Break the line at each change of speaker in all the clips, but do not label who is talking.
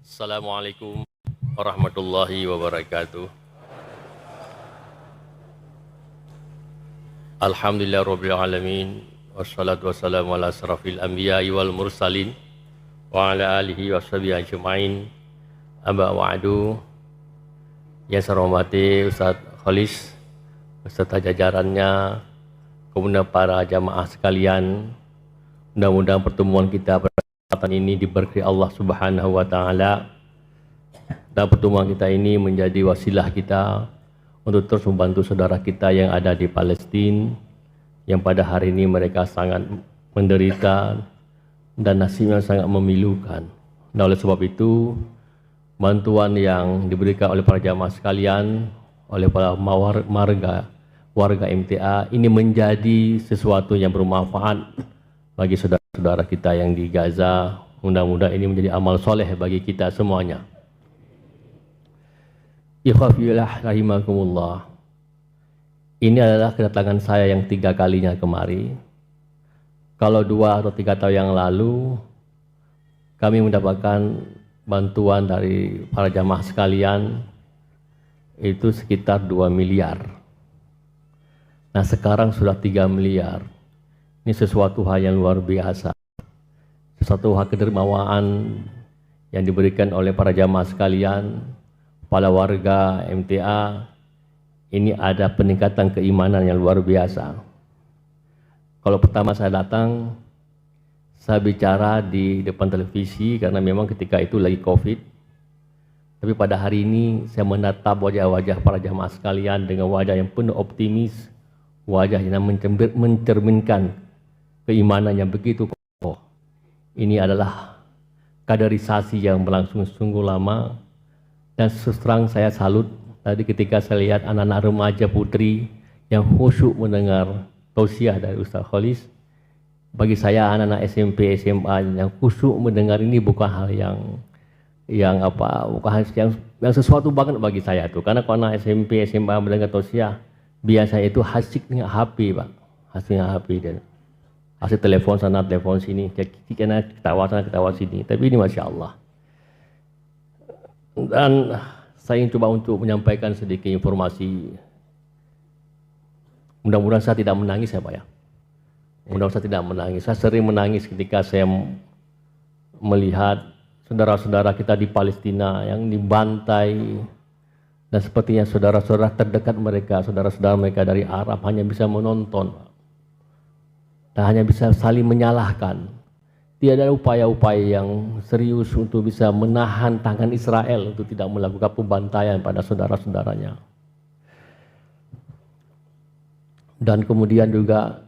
Assalamualaikum warahmatullahi wabarakatuh. Alhamdulillah alamin. Wassalatu wassalamu ala asrafil anbiya'i wal mursalin wa ala alihi wa sahbihi ajma'in. Amma ba'du. Yang saya hormati Ustaz Khalis beserta jajarannya, kemudian para jamaah sekalian. Mudah-mudahan pertemuan kita ini diberkahi Allah Subhanahu wa taala, dan pertemuan kita ini menjadi wasilah kita untuk terus membantu saudara kita yang ada di Palestina, yang pada hari ini mereka sangat menderita dan nasibnya sangat memilukan. Dan oleh sebab itu, bantuan yang diberikan oleh para jamaah sekalian, oleh para warga MTA ini menjadi sesuatu yang bermanfaat bagi saudara-saudara kita yang di Gaza. Mudah-mudahan ini menjadi amal soleh bagi kita semuanya. Ikhwafillah rahimakumullah. Ini adalah kedatangan saya yang 3 kalinya kemari. Kalau 2 atau 3 tahun yang lalu kami mendapatkan bantuan dari para jamaah sekalian itu sekitar 2 miliar. Nah sekarang sudah 3 miliar. Ini sesuatu hal yang luar biasa, sesuatu hal kedermawaan yang diberikan oleh para jamaah sekalian, para warga MTA. Ini ada peningkatan keimanan yang luar biasa. Kalau pertama saya datang, saya bicara di depan televisi karena memang ketika itu lagi COVID. Tapi pada hari ini saya menatap wajah-wajah para jamaah sekalian dengan wajah yang penuh optimis, wajah yang mencerminkan keimanan yang begitu kokoh. Ini adalah kaderisasi yang berlangsung sungguh lama, dan terus terang saya salut tadi ketika saya lihat anak-anak remaja putri yang khusyuk mendengar tausiah dari Ustaz Khalis. Bagi saya anak-anak SMP, SMA yang khusyuk mendengar ini bukan hal bukan hal yang sesuatu banget bagi saya tuh. Karena kalau anak SMP, SMA mendengar tausiah, biasanya itu hasik dengan HP, Pak. Hasik dengan HP dan hasil telepon sana, telepon sini, kena ketawa sana, ketawa sini. Tapi ini Masya Allah. Dan saya ingin coba untuk menyampaikan sedikit informasi. Mudah-mudahan saya tidak menangis ya Pak ya. Mudah-mudahan saya tidak menangis. Saya sering menangis ketika saya melihat saudara-saudara kita di Palestina yang dibantai. Dan sepertinya saudara-saudara terdekat mereka, saudara-saudara mereka dari Arab hanya bisa menonton, dan hanya bisa saling menyalahkan. Tidak ada upaya-upaya yang serius untuk bisa menahan tangan Israel untuk tidak melakukan pembantaian pada saudara-saudaranya. Dan kemudian juga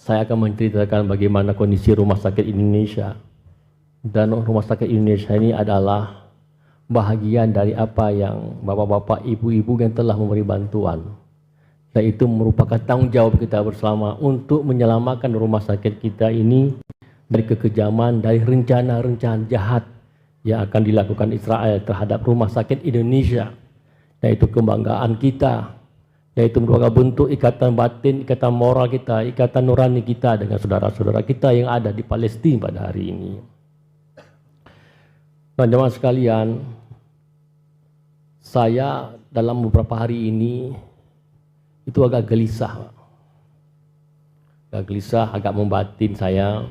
saya akan menceritakan bagaimana kondisi rumah sakit Indonesia. Dan rumah sakit Indonesia ini adalah bahagian dari apa yang bapak-bapak, ibu-ibu yang telah memberi bantuan. Dan itu merupakan tanggung jawab kita bersama untuk menyelamatkan rumah sakit kita ini dari kekejaman, dari rencana-rencana jahat yang akan dilakukan Israel terhadap rumah sakit Indonesia. Yaitu kebanggaan kita, yaitu merupakan bentuk ikatan batin, ikatan moral kita, ikatan nurani kita dengan saudara-saudara kita yang ada di Palestina pada hari ini. Teman-teman sekalian, saya dalam beberapa hari ini itu agak gelisah, agak membatin saya,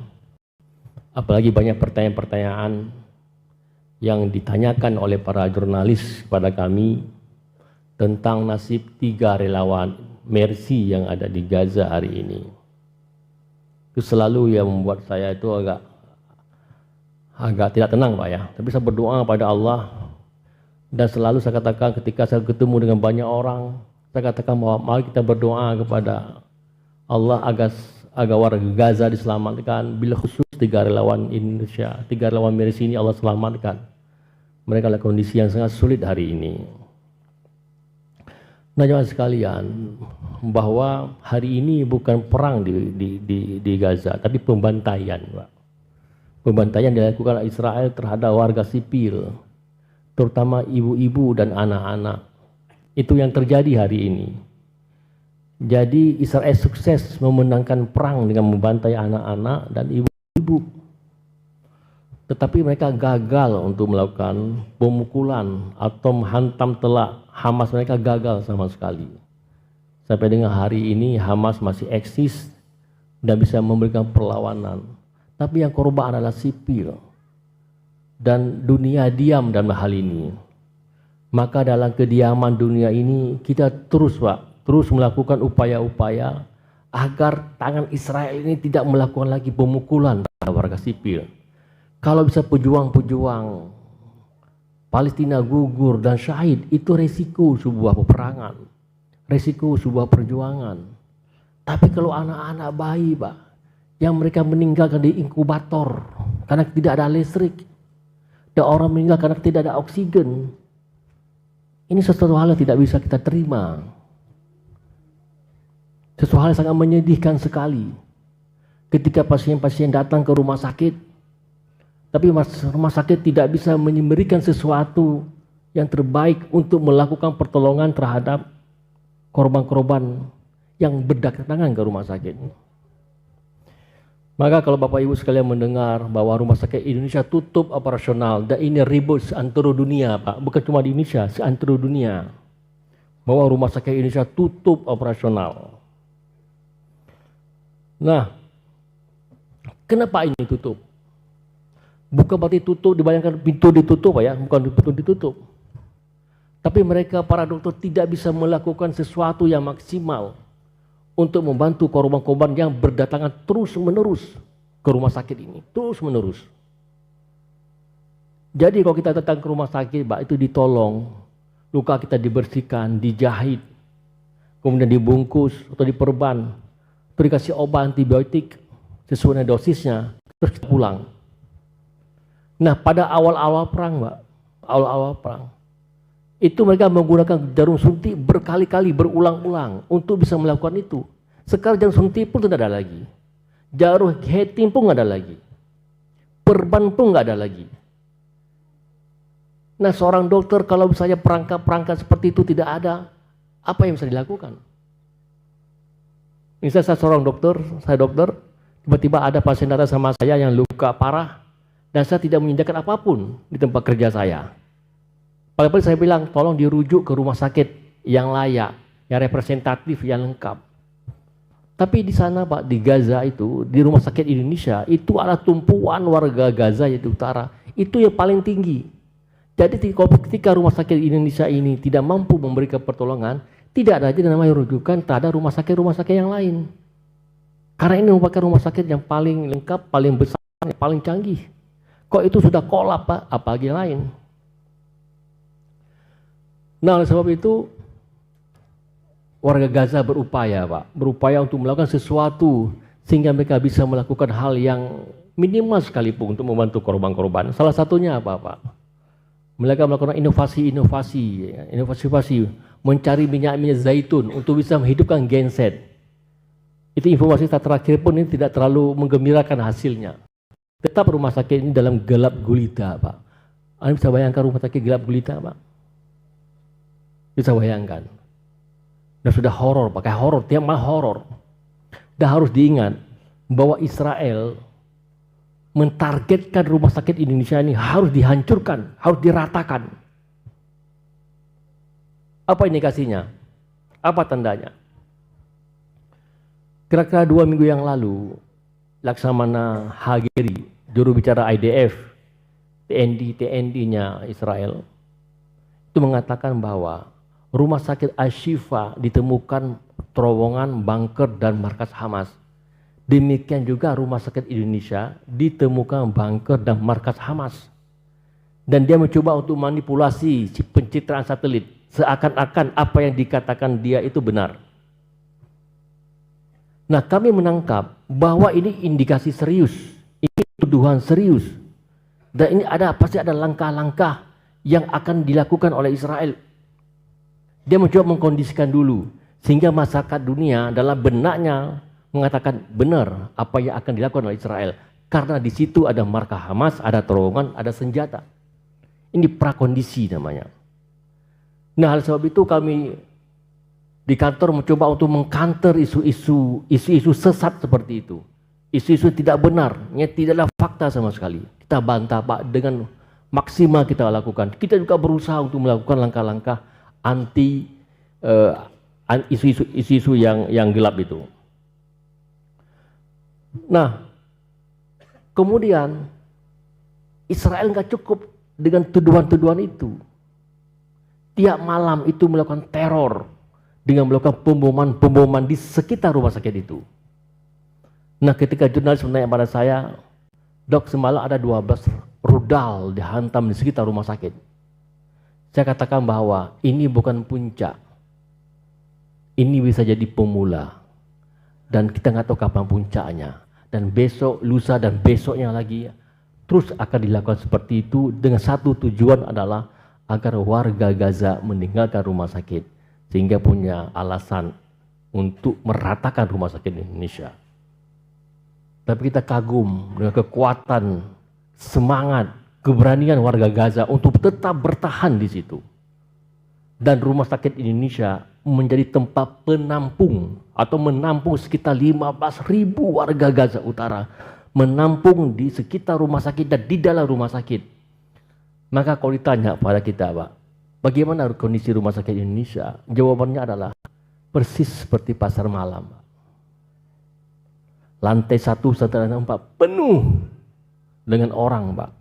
apalagi banyak pertanyaan-pertanyaan yang ditanyakan oleh para jurnalis kepada kami tentang nasib 3 relawan Mercy yang ada di Gaza hari ini. Itu selalu yang membuat saya itu agak tidak tenang Pak ya, tapi saya berdoa pada Allah, dan selalu saya katakan ketika saya ketemu dengan banyak orang, saya katakan bahwa mari kita berdoa kepada Allah agar warga Gaza diselamatkan. Bila khusus 3 relawan Indonesia, 3 relawan Mercy ini Allah selamatkan. Mereka adalah kondisi yang sangat sulit hari ini. Nah jemaah sekalian, bahwa hari ini bukan perang di Gaza, tapi pembantaian, Pak. Pembantaian dilakukan oleh Israel terhadap warga sipil, terutama ibu-ibu dan anak-anak. Itu yang terjadi hari ini. Jadi Israel sukses memenangkan perang dengan membantai anak-anak dan ibu-ibu. Tetapi mereka gagal untuk melakukan pemukulan atau menghantam telak. Hamas mereka gagal sama sekali. Sampai dengan hari ini Hamas masih eksis dan bisa memberikan perlawanan. Tapi yang korban adalah sipil. Dan dunia diam dalam hal ini. Maka dalam kediaman dunia ini kita terus melakukan upaya-upaya agar tangan Israel ini tidak melakukan lagi pemukulan terhadap warga sipil. Kalau bisa pejuang-pejuang Palestina gugur dan syahid, itu resiko sebuah peperangan, resiko sebuah perjuangan. Tapi kalau anak-anak bayi, Pak, yang mereka meninggalkan di inkubator karena tidak ada listrik, dan orang meninggal karena tidak ada oksigen, ini sesuatu hal yang tidak bisa kita terima. Sesuatu hal yang sangat menyedihkan sekali. Ketika pasien-pasien datang ke rumah sakit, tapi rumah sakit tidak bisa memberikan sesuatu yang terbaik untuk melakukan pertolongan terhadap korban-korban yang berdatangan ke rumah sakit. Maka kalau Bapak Ibu sekalian mendengar bahwa rumah sakit Indonesia tutup operasional, dan ini ribut seantero dunia, Pak, bukan cuma di Indonesia, seantero dunia, bahwa rumah sakit Indonesia tutup operasional. Nah, kenapa ini tutup? Bukan berarti tutup, dibayangkan pintu ditutup, Pak, ya, bukan pintu ditutup. Tapi mereka, para dokter, tidak bisa melakukan sesuatu yang maksimal untuk membantu korban-korban yang berdatangan terus-menerus ke rumah sakit ini, terus-menerus. Jadi kalau kita datang ke rumah sakit, Pak, itu ditolong, luka kita dibersihkan, dijahit, kemudian dibungkus atau diperban, terus dikasih obat antibiotik sesuai dengan dosisnya, terus kita pulang. Nah, pada awal-awal perang, Pak, awal-awal perang, itu mereka menggunakan jarum suntik berkali-kali, berulang-ulang untuk bisa melakukan itu. Sekarang jarum suntik pun tidak ada lagi. Jarum heating pun tidak ada lagi. Perban pun tidak ada lagi. Nah, seorang dokter kalau misalnya perangkat-perangkat seperti itu tidak ada, apa yang bisa dilakukan? Misalnya saya dokter, tiba-tiba ada pasien datang sama saya yang luka parah, dan saya tidak menginjakkan apapun di tempat kerja saya. Paling-paling saya bilang, tolong dirujuk ke rumah sakit yang layak, yang representatif, yang lengkap. Tapi di sana, Pak, di Gaza itu, di rumah sakit Indonesia, itu ada tumpuan warga Gaza yaitu utara. Itu yang paling tinggi. Jadi ketika rumah sakit Indonesia ini tidak mampu memberikan pertolongan, tidak ada aja namanya rujukan terhadap rumah sakit yang lain. Karena ini merupakan rumah sakit yang paling lengkap, paling besar, yang paling canggih. Kok itu sudah kolap, Pak, apalagi yang lain. Nah, oleh sebab itu warga Gaza berupaya, Pak, berupaya untuk melakukan sesuatu sehingga mereka bisa melakukan hal yang minimal sekalipun untuk membantu korban-korban. Salah satunya apa, Pak? Mereka melakukan inovasi, mencari minyak zaitun untuk bisa menghidupkan genset. Itu informasi terakhir pun ini tidak terlalu menggembirakan hasilnya. Tetap rumah sakit ini dalam gelap gulita, Pak. Anda bisa bayangkan rumah sakit gelap gulita, Pak? Bisa bayangkan. Dan sudah horor, pakai horor, tiap malam horor. Dan harus diingat bahwa Israel mentargetkan rumah sakit Indonesia ini harus dihancurkan, harus diratakan. Apa indikasinya? Apa tandanya? Kira-kira 2 minggu yang lalu, Laksamana Hageri, juru bicara IDF, TND-nya Israel, itu mengatakan bahwa rumah sakit Al-Shifa ditemukan terowongan, bunker, dan markas Hamas. Demikian juga rumah sakit Indonesia ditemukan bunker dan markas Hamas. Dan dia mencoba untuk manipulasi pencitraan satelit, seakan-akan apa yang dikatakan dia itu benar. Nah, kami menangkap bahwa ini indikasi serius, ini tuduhan serius. Dan ini pasti ada langkah-langkah yang akan dilakukan oleh Israel. Dia mencoba mengkondisikan dulu, sehingga masyarakat dunia dalam benaknya mengatakan benar apa yang akan dilakukan oleh Israel. Karena di situ ada markas Hamas, ada terowongan, ada senjata. Ini prakondisi namanya. Nah, oleh sebab itu kami di kantor mencoba untuk mengcounter isu-isu sesat seperti itu. Isu-isu tidak benar, tidaklah fakta sama sekali. Kita bantah Pak, dengan maksimal kita lakukan. Kita juga berusaha untuk melakukan langkah-langkah anti isu-isu yang gelap itu. Nah, kemudian Israel nggak cukup dengan tuduhan-tuduhan itu. Tiap malam itu melakukan teror dengan melakukan pemboman di sekitar rumah sakit itu. Nah, ketika jurnalis menanya pada saya, "Dok, semalam ada 12 rudal dihantam di sekitar rumah sakit." Saya katakan bahwa ini bukan puncak. Ini bisa jadi pemula. Dan kita nggak tahu kapan puncaknya. Dan besok, lusa, dan besoknya lagi terus akan dilakukan seperti itu dengan satu tujuan adalah agar warga Gaza meninggalkan rumah sakit sehingga punya alasan untuk meratakan rumah sakit di Indonesia. Tapi kita kagum dengan kekuatan, semangat, keberanian warga Gaza untuk tetap bertahan di situ. Dan rumah sakit Indonesia menjadi tempat penampung atau menampung sekitar 15.000 warga Gaza Utara, menampung di sekitar rumah sakit dan di dalam rumah sakit. Maka kalau ditanya pada kita, Pak, bagaimana kondisi rumah sakit Indonesia? Jawabannya adalah persis seperti pasar malam. Lantai 1 sampai lantai 4 penuh dengan orang, Pak.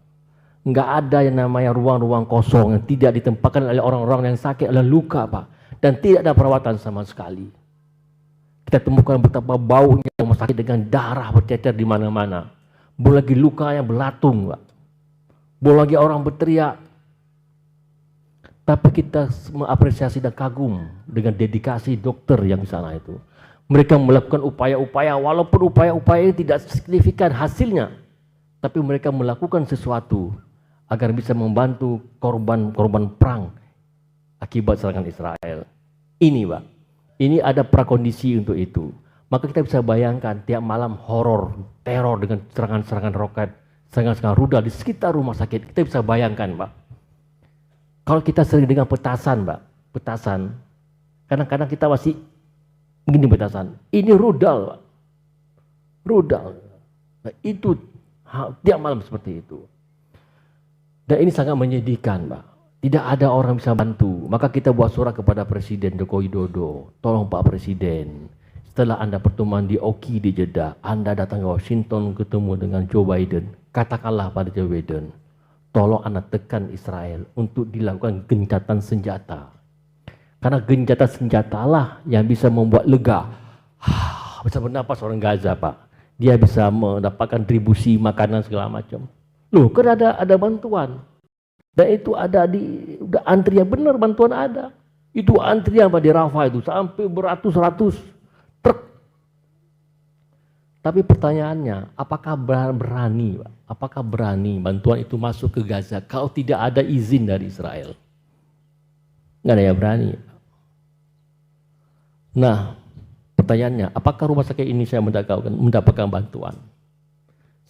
Nggak ada yang namanya ruang-ruang kosong yang tidak ditempatkan oleh orang-orang yang sakit, oleh luka, Pak. Dan tidak ada perawatan sama sekali. Kita temukan betapa baunya rumah sakit dengan darah bercecer di mana-mana. Belum lagi luka yang belatung, Pak. Belum lagi orang berteriak. Tapi kita mengapresiasi dan kagum dengan dedikasi dokter yang di sana itu. Mereka melakukan upaya-upaya, walaupun upaya-upaya tidak signifikan hasilnya. Tapi mereka melakukan sesuatu agar bisa membantu korban-korban perang akibat serangan Israel. Ini, Pak, ini ada prakondisi untuk itu. Maka kita bisa bayangkan tiap malam horor, teror dengan serangan-serangan roket, serangan-serangan rudal di sekitar rumah sakit. Kita bisa bayangkan, Pak. Kalau kita sering dengan petasan, Pak, petasan, kadang-kadang kita masih begini petasan. Ini rudal, Pak. Rudal. Nah, itu tiap malam seperti itu. Dan ini sangat menyedihkan, Pak. Tidak ada orang bisa bantu. Maka kita buat surat kepada Presiden Joko Widodo. Tolong Pak Presiden, setelah Anda pertemuan di Oki di Jeddah, Anda datang ke Washington ketemu dengan Joe Biden. Katakanlah pada Joe Biden, tolong Anda tekan Israel untuk dilakukan gencatan senjata. Karena gencatan senjata lah yang bisa membuat lega. Bisa bernapas orang Gaza, Pak. Dia bisa mendapatkan distribusi makanan segala macam. Loh, kan ada bantuan. Dan itu ada udah antrian, benar bantuan ada. Itu antrian Pak di Rafah itu sampai beratus-ratus truk. Tapi pertanyaannya, apakah berani, Pak? Apakah berani bantuan itu masuk ke Gaza kalau tidak ada izin dari Israel? Nggak ada yang berani. Nah, pertanyaannya, apakah rumah sakit ini saya mendapatkan bantuan?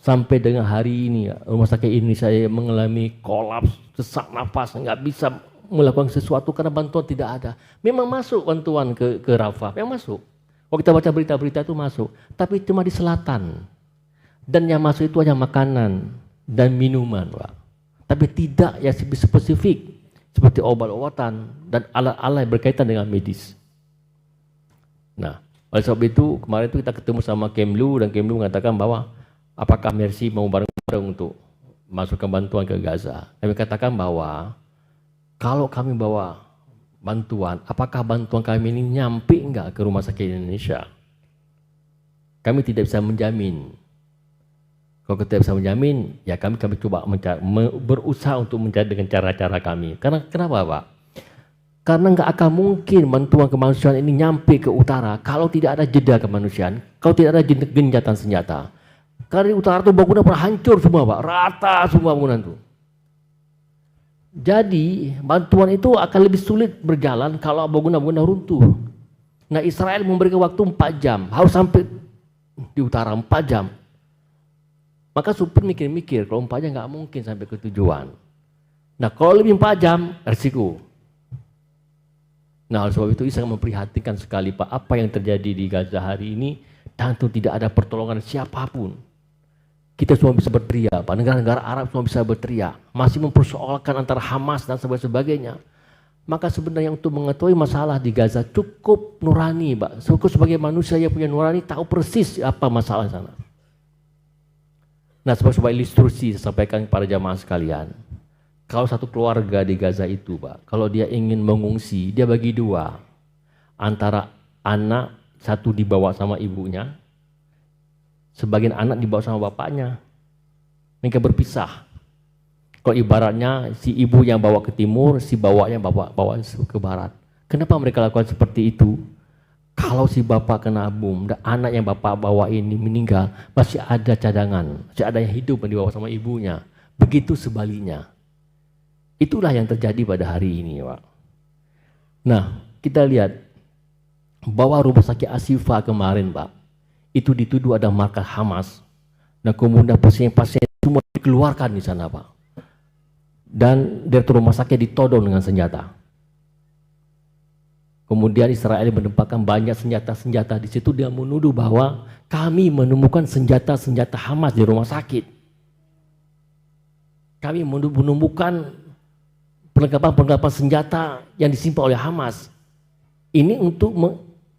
Sampai dengan hari ini, rumah sakit ini saya mengalami kolaps, sesak nafas, nggak bisa melakukan sesuatu karena bantuan tidak ada. Memang masuk bantuan ke Rafah, memang masuk. Kalau kita baca berita-berita itu masuk, tapi cuma di selatan. Dan yang masuk itu hanya makanan dan minuman, Pak. Tapi tidak ya spesifik, seperti obat-obatan dan alat-alat berkaitan dengan medis. Nah, oleh sebab itu kemarin itu kita ketemu sama Kemlu dan Kemlu mengatakan bahwa apakah Mercy mau bareng-bareng untuk masukkan bantuan ke Gaza. Kami katakan bahwa kalau kami bawa bantuan, apakah bantuan kami ini nyampe enggak ke rumah sakit Indonesia? Kami tidak bisa menjamin. Kalau kita bisa menjamin, ya kami coba berusaha untuk mencari dengan cara-cara kami. Karena kenapa, Pak? Karena nggak akan mungkin bantuan kemanusiaan ini nyampe ke utara kalau tidak ada jeda kemanusiaan, kalau tidak ada gencatan senjata. Karena di utara itu bangunan pada hancur semua, Pak, rata semua bangunan itu. Jadi bantuan itu akan lebih sulit berjalan kalau bangunan-bangunan runtuh. Nah, Israel memberikan waktu 4 jam, harus sampai di utara 4 jam. Maka supir mikir-mikir, kalau 4 jam nggak mungkin sampai ke tujuan. Nah, kalau lebih 4 jam, risiko. Nah, oleh sebab itu sangat memprihatinkan sekali, Pak, apa yang terjadi di Gaza hari ini. dan itu tidak ada pertolongan siapapun. Kita semua bisa berteriak, Pak. Negara-negara Arab semua bisa berteriak, masih mempersoalkan antara Hamas dan sebagainya. Maka sebenarnya untuk mengetahui masalah di Gaza cukup nurani, Pak. Cukup sebagai manusia yang punya nurani tahu persis apa masalah di sana. Nah, sebagai ilustrasi saya sampaikan kepada jamaah sekalian. Kalau satu keluarga di Gaza itu, Pak, kalau dia ingin mengungsi, dia bagi dua. Antara anak satu dibawa sama ibunya, sebagian anak dibawa sama bapaknya. Mereka berpisah. Kalau ibaratnya si ibu yang bawa ke timur, si bawanya bawa ke barat. Kenapa mereka lakukan seperti itu? Kalau si bapak kena bom dan anak yang bapak bawa ini meninggal, masih ada cadangan, masih ada yang hidup yang dibawa sama ibunya. Begitu sebaliknya. Itulah yang terjadi pada hari ini, Pak. Nah, kita lihat bahwa rumah sakit Ashifa kemarin, Pak, itu dituduh ada markas Hamas. Nah, kemudian pasien-pasien semua dikeluarkan di sana, Pak. Dan direktur rumah sakit ditodong dengan senjata. Kemudian Israel menempatkan banyak senjata-senjata di situ. Dia menuduh bahwa kami menemukan senjata-senjata Hamas di rumah sakit. Kami menemukan perlengkapan-perlengkapan senjata yang disimpan oleh Hamas. Ini untuk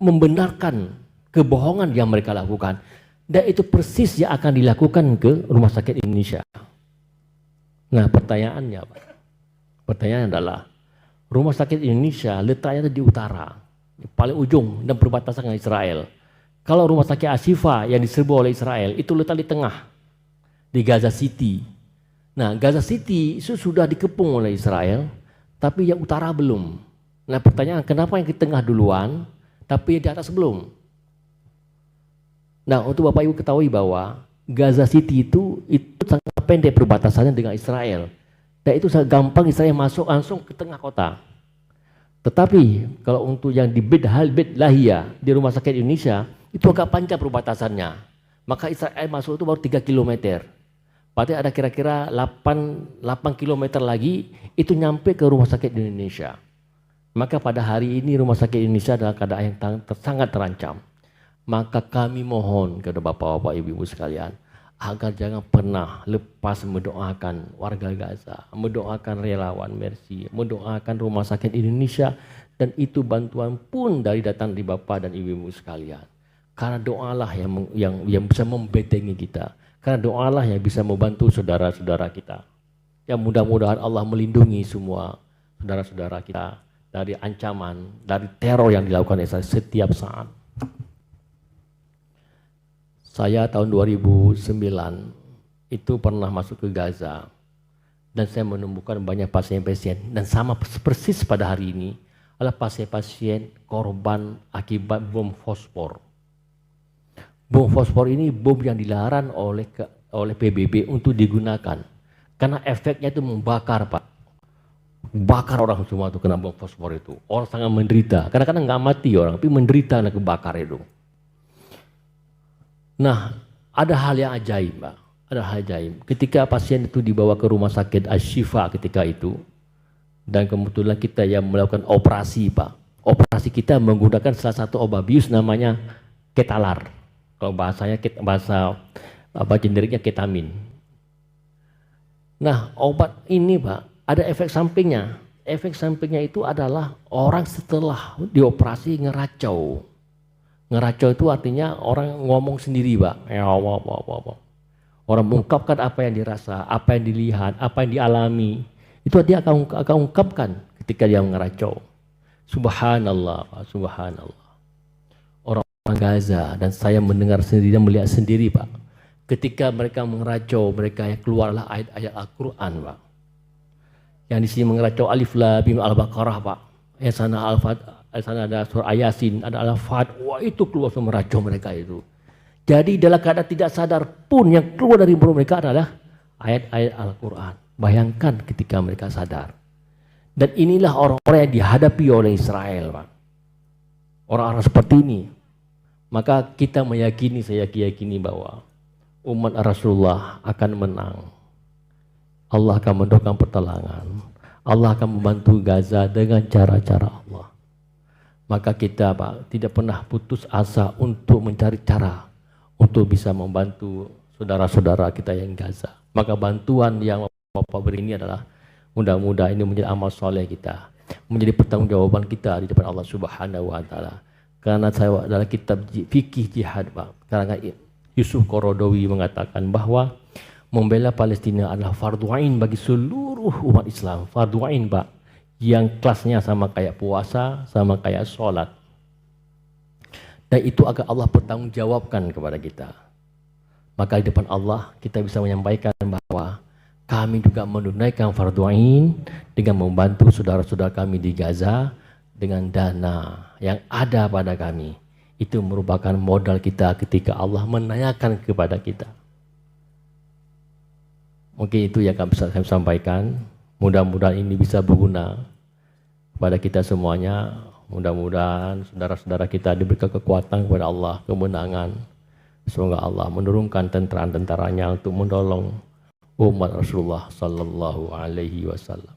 membenarkan kebohongan yang mereka lakukan. Dan itu persis yang akan dilakukan ke rumah sakit Indonesia. Nah, pertanyaannya, Pak. Pertanyaan adalah, rumah sakit Indonesia letaknya di utara, di paling ujung dan berbatasan dengan Israel. Kalau rumah sakit Ashifa yang diserbu oleh Israel itu letak di tengah, di Gaza City. Nah, Gaza City itu sudah dikepung oleh Israel, tapi yang utara belum. Nah, pertanyaan, kenapa yang di tengah duluan, tapi yang di atas belum? Nah, untuk Bapak Ibu ketahui bahwa Gaza City itu sangat pendek perbatasannya dengan Israel. Dan itu sangat gampang Israel masuk langsung ke tengah kota. Tetapi kalau untuk yang di Beit Lahia di rumah sakit Indonesia itu agak panjang perbatasannya. Maka Israel masuk itu baru 3 km. Berarti ada kira-kira 8 km lagi itu nyampe ke rumah sakit di Indonesia. Maka pada hari ini rumah sakit Indonesia dalam keadaan yang sangat terancam. Maka kami mohon kepada Bapak-bapak, Ibu-ibu sekalian, agar jangan pernah lepas mendoakan warga Gaza, mendoakan relawan Mercy, mendoakan rumah sakit Indonesia, dan itu bantuan pun datang dari Bapak dan Ibu-ibu sekalian. Karena doalah yang bisa membentengi kita. Karena doalah yang bisa membantu saudara-saudara kita. Yang mudah-mudahan Allah melindungi semua saudara-saudara kita dari ancaman, dari teror yang dilakukan Israel setiap saat. Saya tahun 2009 itu pernah masuk ke Gaza dan saya menemukan banyak pasien-pasien, dan sama persis pada hari ini adalah pasien-pasien korban akibat bom fosfor. Bom fosfor ini bom yang dilarang oleh PBB untuk digunakan karena efeknya itu membakar, Pak. Bakar orang semua itu kena bom fosfor itu. Orang sangat menderita. Kadang-kadang nggak mati orang, tapi menderita karena kebakar itu. Nah, ada hal yang ajaib, Pak. Ada hal ajaib. Ketika pasien itu dibawa ke rumah sakit Ashifa ketika itu, dan kebetulan kita yang melakukan operasi, Pak. Operasi kita menggunakan salah satu obat bius namanya ketalar. Kalau bahasa generiknya ketamin. Nah, obat ini, Pak, ada efek sampingnya. Efek sampingnya itu adalah orang setelah dioperasi ngeracau. Ngeracau itu artinya orang ngomong sendiri, Pak. Orang mengungkapkan apa yang dirasa, apa yang dilihat, apa yang dialami. Itu dia akan ungkapkan ketika dia ngeracau. Subhanallah, Pak, subhanallah. Orang Gaza, dan saya mendengar sendiri dan melihat sendiri, Pak. Ketika mereka mengeracau, mereka yang keluarlah ayat-ayat Al-Quran, Pak. Yang di sini mengeracau Alif Lam Mim Al-Baqarah, Pak. Yang sana Al-Fatihah. Sana ada surah Yasin, ada Al-Fat, wah itu keluar semua meracau mereka itu. Jadi dalam keadaan tidak sadar pun yang keluar dari mulut mereka adalah ayat-ayat Al-Quran. Bayangkan ketika mereka sadar. Dan inilah orang-orang yang dihadapi oleh Israel, Pak. Orang-orang seperti ini. Maka kita meyakini, saya yakini bahwa umat Rasulullah akan menang. Allah akan mendorong pertolongan. Allah akan membantu Gaza dengan cara-cara Allah. Maka kita Pak tidak pernah putus asa untuk mencari cara untuk bisa membantu saudara-saudara kita yang Gaza. Maka bantuan yang Bapak beri ini adalah mudah-mudahan ini menjadi amal soleh kita, menjadi pertanggungjawaban kita di depan Allah Subhanahu wa taala. Karena saya dalam kitab fikih jihad Pak, karena Yusuf Qaradawi mengatakan bahwa membela Palestina adalah fardu ain bagi seluruh umat Islam. Fardu ain Pak, yang kelasnya sama kayak puasa, sama kayak sholat. Dan itu agar Allah bertanggungjawabkan kepada kita. Maka di depan Allah kita bisa menyampaikan bahwa kami juga menunaikan fardu ain dengan membantu saudara-saudara kami di Gaza dengan dana yang ada pada kami. Itu merupakan modal kita ketika Allah menanyakan kepada kita. Mungkin itu yang bisa saya sampaikan. Mudah-mudahan ini bisa berguna kepada kita semuanya. Mudah-mudahan saudara-saudara kita diberikan kekuatan kepada Allah, kemenangan. Semoga Allah menurunkan tentara-tentaranya untuk menolong umat Rasulullah sallallahu alaihi wasallam.